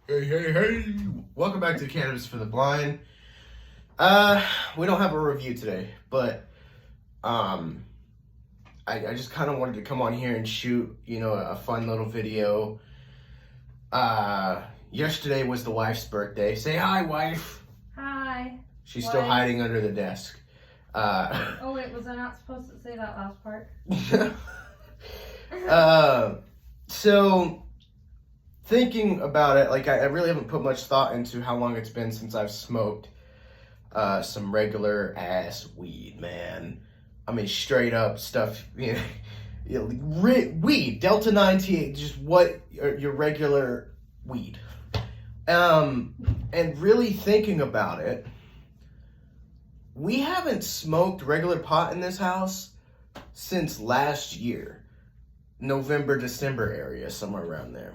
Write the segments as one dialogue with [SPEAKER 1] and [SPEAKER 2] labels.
[SPEAKER 1] Hey. Welcome back to Cannabis for the Blind. We don't have a review today, but I just kind of wanted to come on here and shoot, a fun little video. Yesterday was the wife's birthday. Say hi, wife.
[SPEAKER 2] Hi.
[SPEAKER 1] She's
[SPEAKER 2] Wife.
[SPEAKER 1] still hiding under the desk.
[SPEAKER 2] Oh wait, was I not supposed to say that last part?
[SPEAKER 1] So thinking about it, like I really haven't put much thought into how long it's been since I've smoked some regular ass weed, man. I mean, straight up stuff, weed, Delta8, just what your regular weed. And really thinking about it, we haven't smoked regular pot in this house since last year, November, December area, somewhere around there.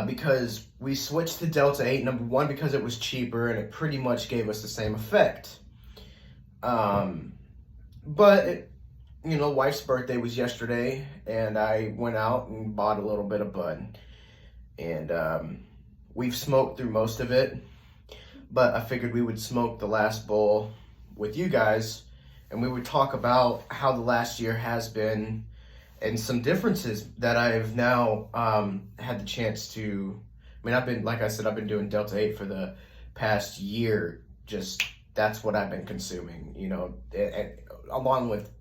[SPEAKER 1] Because we switched to Delta8, number one, because it was cheaper and it pretty much gave us the same effect. But, wife's birthday was yesterday, and I went out and bought a little bit of bud. And we've smoked through most of it, but I figured we would smoke the last bowl with you guys, and we would talk about how the last year has been and some differences that I've now had the chance to. I mean, I've been doing Delta8 for the past year. Just that's what I've been consuming, and along with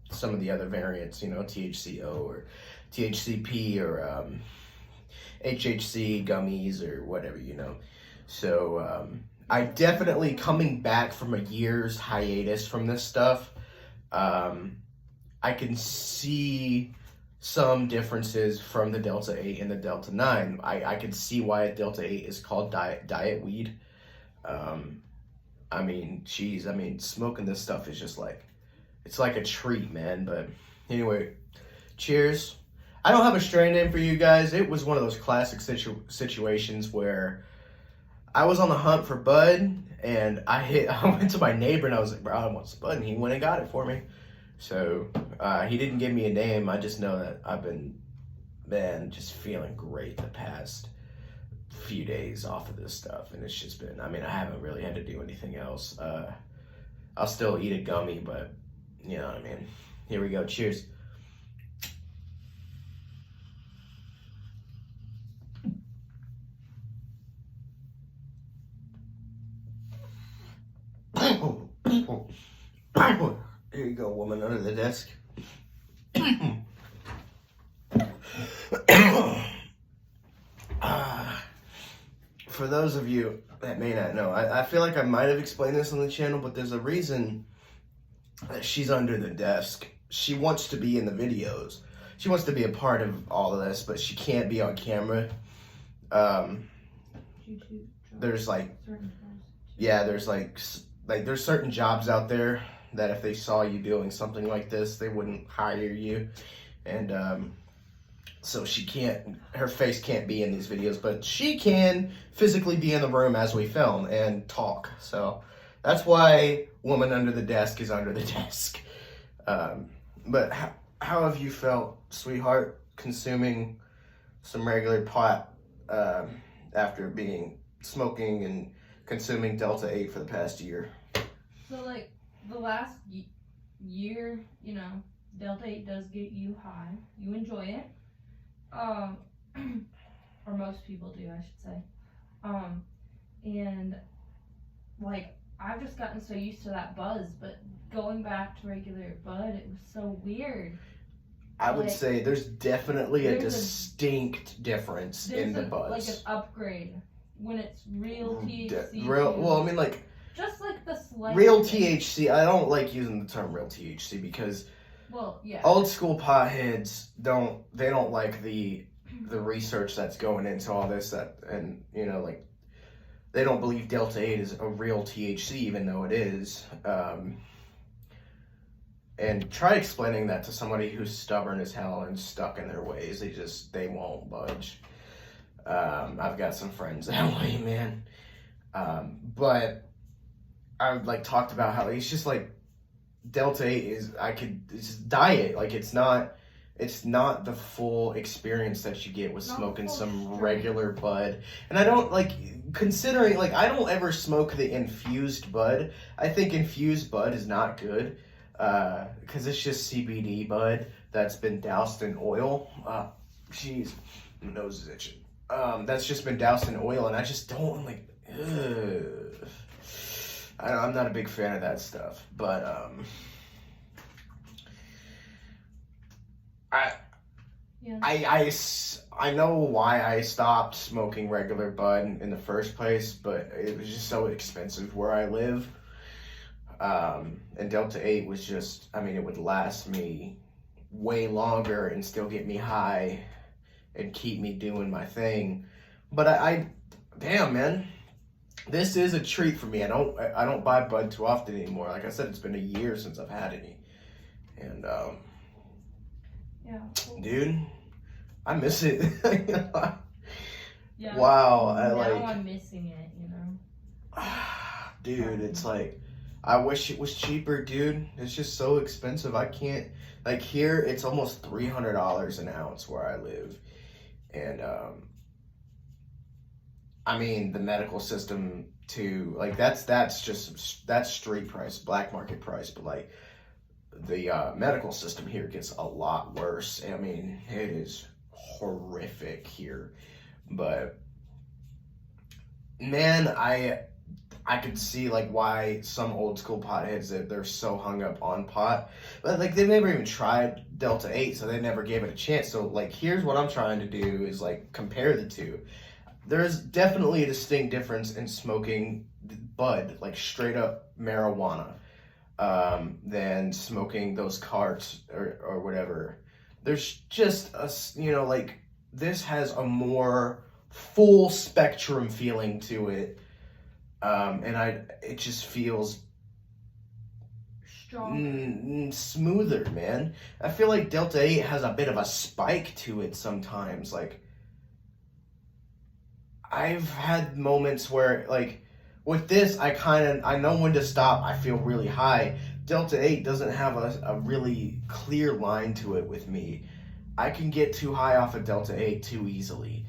[SPEAKER 1] some of the other variants, THCO or THCP or HHC gummies or whatever, So I definitely, coming back from a year's hiatus from this stuff, I can see some differences from the Delta8 and the Delta9. I can see why a Delta8 is called diet weed. Smoking this stuff is just it's like a treat, man. But anyway, cheers. I don't have a strain name for you guys. It was one of those classic situations where I was on the hunt for bud, and I went to my neighbor and I was like, bro, I want some bud, and he went and got it for me. So he didn't give me a name. I just know that I've been, just feeling great the past few days off of this stuff. And it's just been, I haven't really had to do anything else. I'll still eat a gummy, but you know what I mean. Here we go. Cheers. Here you go, woman under the desk. For those of you that may not know, I feel like I might have explained this on the channel, but there's a reason that she's under the desk. She wants to be in the videos. She wants to be a part of all of this, but she can't be on camera. There's there's certain jobs out there that if they saw you doing something like this, they wouldn't hire you. And so she can't, her face can't be in these videos, but she can physically be in the room as we film and talk. So that's why woman under the desk is under the desk. But how have you felt, sweetheart, consuming some regular pot after smoking and consuming Delta8 for the past year?
[SPEAKER 2] So the last year, Delta8 does get you high. You enjoy it. Or most people do, I should say. And I've just gotten so used to that buzz, but going back to regular bud, it was so weird.
[SPEAKER 1] I would say there's definitely a distinct difference in the buzz.
[SPEAKER 2] Like an upgrade when it's real THC.
[SPEAKER 1] Just
[SPEAKER 2] the slight
[SPEAKER 1] real THC. I don't like using the term real THC because old school potheads don't like the research that's going into all this, they don't believe Delta8 is a real THC, even though it is. And try explaining that to somebody who's stubborn as hell and stuck in their ways. They won't budge. I've got some friends that way, man. But I've talked about how it's just Delta8 it's diet. it's not the full experience that you get with
[SPEAKER 2] Not
[SPEAKER 1] smoking
[SPEAKER 2] full
[SPEAKER 1] some
[SPEAKER 2] strength.
[SPEAKER 1] regular bud. And I don't like, considering, like, I don't ever smoke the infused bud. I think infused bud is not good, because it's just CBD bud that's been doused in oil. Jeez, my nose is itching. That's just been doused in oil, and I just don't like. Ugh. I'm not a big fan of that stuff, but
[SPEAKER 2] Yeah.
[SPEAKER 1] I know why I stopped smoking regular bud in the first place, but it was just so expensive where I live. And Delta8 was just, I mean, it would last me way longer and still get me high and keep me doing my thing. But damn, man, this is a treat for me. I don't buy bud too often anymore. Like I said, it's been a year since I've had any. And
[SPEAKER 2] Yeah. Cool.
[SPEAKER 1] dude, I miss it.
[SPEAKER 2] Yeah.
[SPEAKER 1] Wow,
[SPEAKER 2] Now
[SPEAKER 1] like,
[SPEAKER 2] I'm missing it, you know.
[SPEAKER 1] dude, it's like, I wish it was cheaper, dude. It's just so expensive. I can't, like, here it's almost $300 an ounce where I live. And I mean, the medical system too, like, that's street price, black market price, but like the medical system here gets a lot worse. I mean, it is horrific here. But man, I could see like why some old school potheads, that they're so hung up on pot, but like they never even tried Delta8, so they never gave it a chance. So like, here's what I'm trying to do is like compare the two. There's definitely a distinct difference in smoking bud, like straight up marijuana, than smoking those carts or whatever. There's just a, you know, like, this has a more full spectrum feeling to it. And it just feels
[SPEAKER 2] Strong.
[SPEAKER 1] smoother, man. I feel like Delta8 has a bit of a spike to it sometimes. Like, I've had moments where, like, with this, I know when to stop. I feel really high. Delta8 doesn't have a really clear line to it with me. I can get too high off of Delta8 too easily.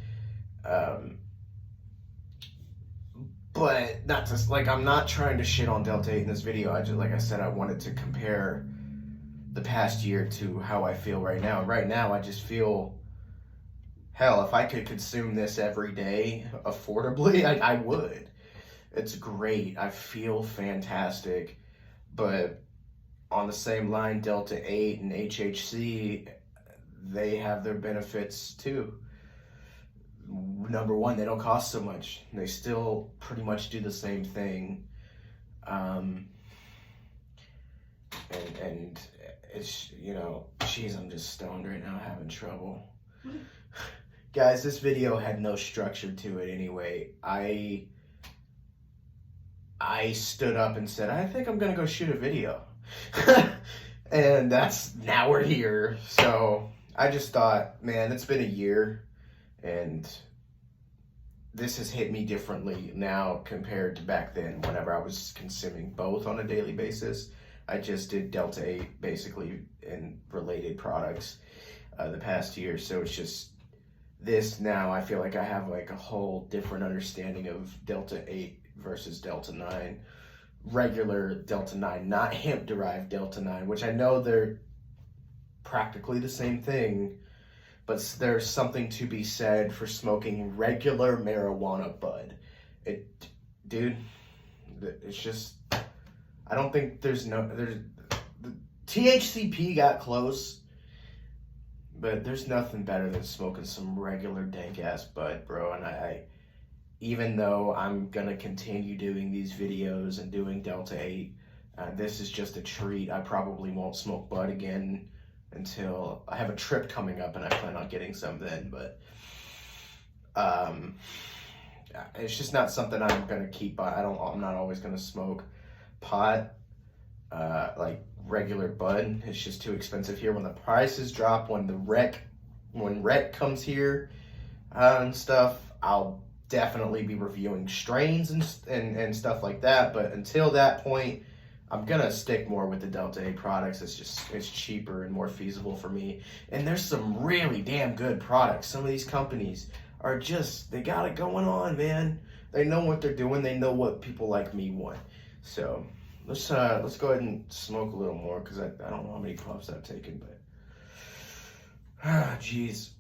[SPEAKER 1] But not just, like, I'm not trying to shit on Delta8 in this video. Like I said, I wanted to compare the past year to how I feel right now. Right now, I just feel, hell, if I could consume this every day affordably, I would. It's great. I feel fantastic. But on the same line, Delta8 and HHC, they have their benefits too. Number one, they don't cost so much. They still pretty much do the same thing. And it's, you know, geez, I'm just stoned right now, having trouble. Guys, this video had no structure to it anyway. I stood up and said, I think I'm gonna go shoot a video. And now we're here. So I just thought, man, it's been a year, and this has hit me differently now compared to back then whenever I was consuming both on a daily basis. I just did Delta8 basically in related products the past year. So it's just this now, I feel like I have like a whole different understanding of Delta8 versus Delta9. Regular Delta9, not hemp-derived Delta9, which I know they're practically the same thing, but there's something to be said for smoking regular marijuana bud. Dude, it's just, I don't think the THCP got close, but there's nothing better than smoking some regular dank-ass bud, bro. And even though I'm gonna continue doing these videos and doing Delta8, this is just a treat. I probably won't smoke bud again until I have a trip coming up, and I plan on getting some then. But it's just not something I'm gonna keep. I'm not always gonna smoke pot, like regular bud. It's just too expensive here. When the prices drop, when rec comes here and stuff, I'll definitely be reviewing strains and stuff like that. But until that point, I'm gonna stick more with the Delta8 products. It's cheaper and more feasible for me. And there's some really damn good products. Some of these companies are they got it going on, man. They know what they're doing. They know what people like me want. So let's go ahead and smoke a little more, because I don't know how many puffs I've taken, but jeez.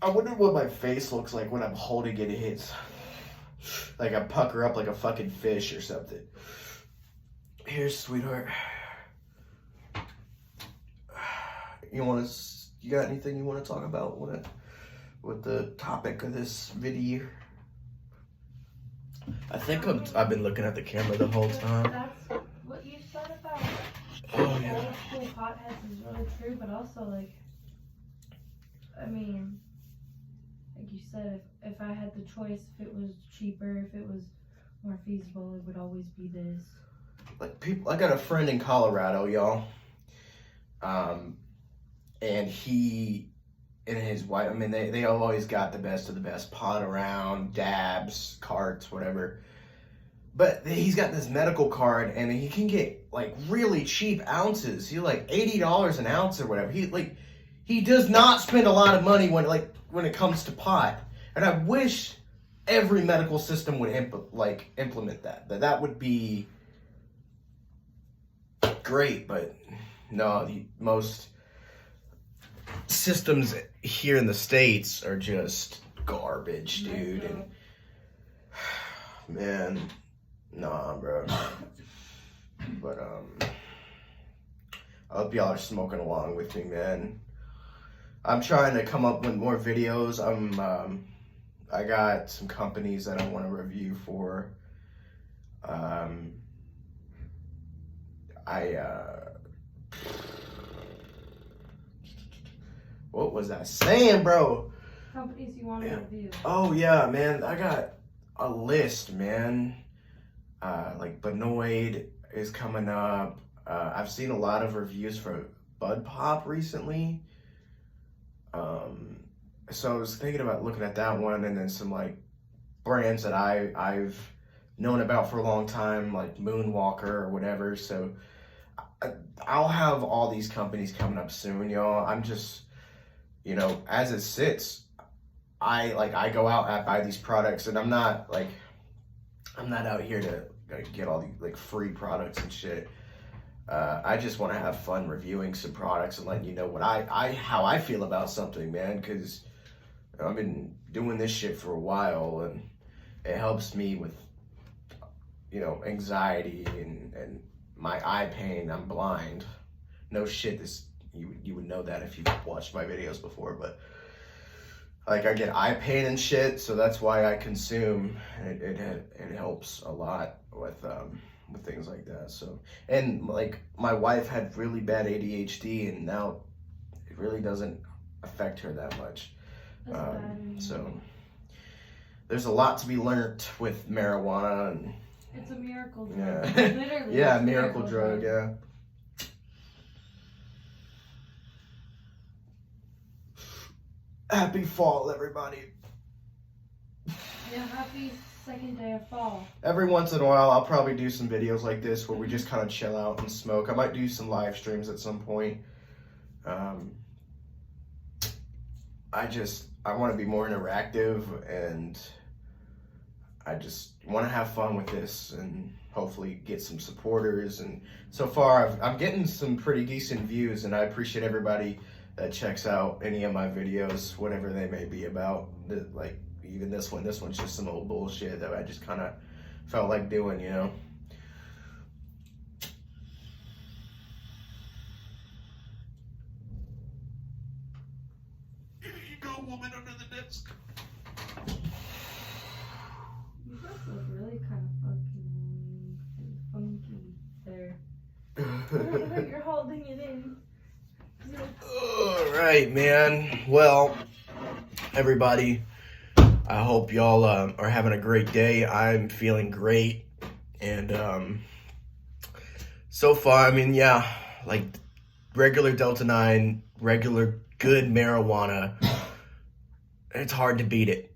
[SPEAKER 1] I wonder what my face looks like when I'm holding it. It's like I pucker up like a fucking fish or something. Here's sweetheart. You got anything you want to talk about with the topic of this video? I think I've been looking at the camera the whole time.
[SPEAKER 2] That's what you said about
[SPEAKER 1] Oh yeah.
[SPEAKER 2] old school potheads is really true, but also like, I mean, like you said, if I had the choice, if it was cheaper, if it was more feasible, it would always be this.
[SPEAKER 1] Like I got a friend in Colorado, y'all. And he and his wife, I mean, they always got the best of the best pot around, dabs, carts, whatever. But he's got this medical card, and he can get like really cheap ounces. He like $80 an ounce or whatever. He does not spend a lot of money when it comes to pot. And I wish every medical system would implement that. That would be great, but no, most systems here in the States are just garbage, dude. And man, nah, bro. But I hope y'all are smoking along with me, man. I'm trying to come up with more videos. I got some companies that I want to review for. What was I saying, bro?
[SPEAKER 2] Companies you want to review.
[SPEAKER 1] Oh yeah, man. I got a list, man. Like Benoid is coming up. I've seen a lot of reviews for Bud Pop recently. So I was thinking about looking at that one, and then some like brands that I've known about for a long time, like Moonwalker or whatever. So I'll have all these companies coming up soon, y'all. I'm just, as it sits, I go out and I buy these products, and I'm not out here to get all these like free products and shit. I just want to have fun reviewing some products and letting you know how I feel about something, man, because I've been doing this shit for a while, and it helps me with, anxiety and my eye pain. I'm blind. No shit, you would know that if you've watched my videos before, but like I get eye pain and shit, so that's why I consume. It helps a lot with things like that. So, and like my wife had really bad ADHD, and now it really doesn't affect her that much. So there's a lot to be learnt with marijuana, and
[SPEAKER 2] it's a miracle drug.
[SPEAKER 1] Yeah.
[SPEAKER 2] Literally.
[SPEAKER 1] Yeah, miracle drug. Yeah. Happy fall, everybody.
[SPEAKER 2] Yeah, happy second day of fall.
[SPEAKER 1] Every once in a while, I'll probably do some videos like this where we just kind of chill out and smoke. I might do some live streams at some point. I want to be more interactive, and I just want to have fun with this and hopefully get some supporters. And so far, I'm getting some pretty decent views, and I appreciate everybody that checks out any of my videos, whatever they may be about. Like even this one's just some old bullshit that I just kind of felt like doing, Here you go, woman under the desk.
[SPEAKER 2] You guys look really kind of funky there. You're holding it in.
[SPEAKER 1] All right, man. Well, everybody, I hope y'all are having a great day. I'm feeling great, and so far, I mean, yeah, like regular Delta 9, regular good marijuana it's hard to beat it.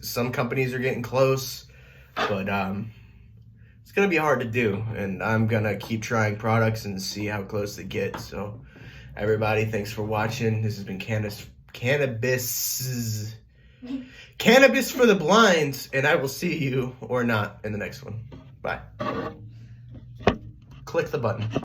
[SPEAKER 1] Some companies are getting close, but it's gonna be hard to do, and I'm gonna keep trying products and see how close they get. So everybody, thanks for watching. This has been cannabis for the blind, and I will see you or not in the next one. Bye. Click the button.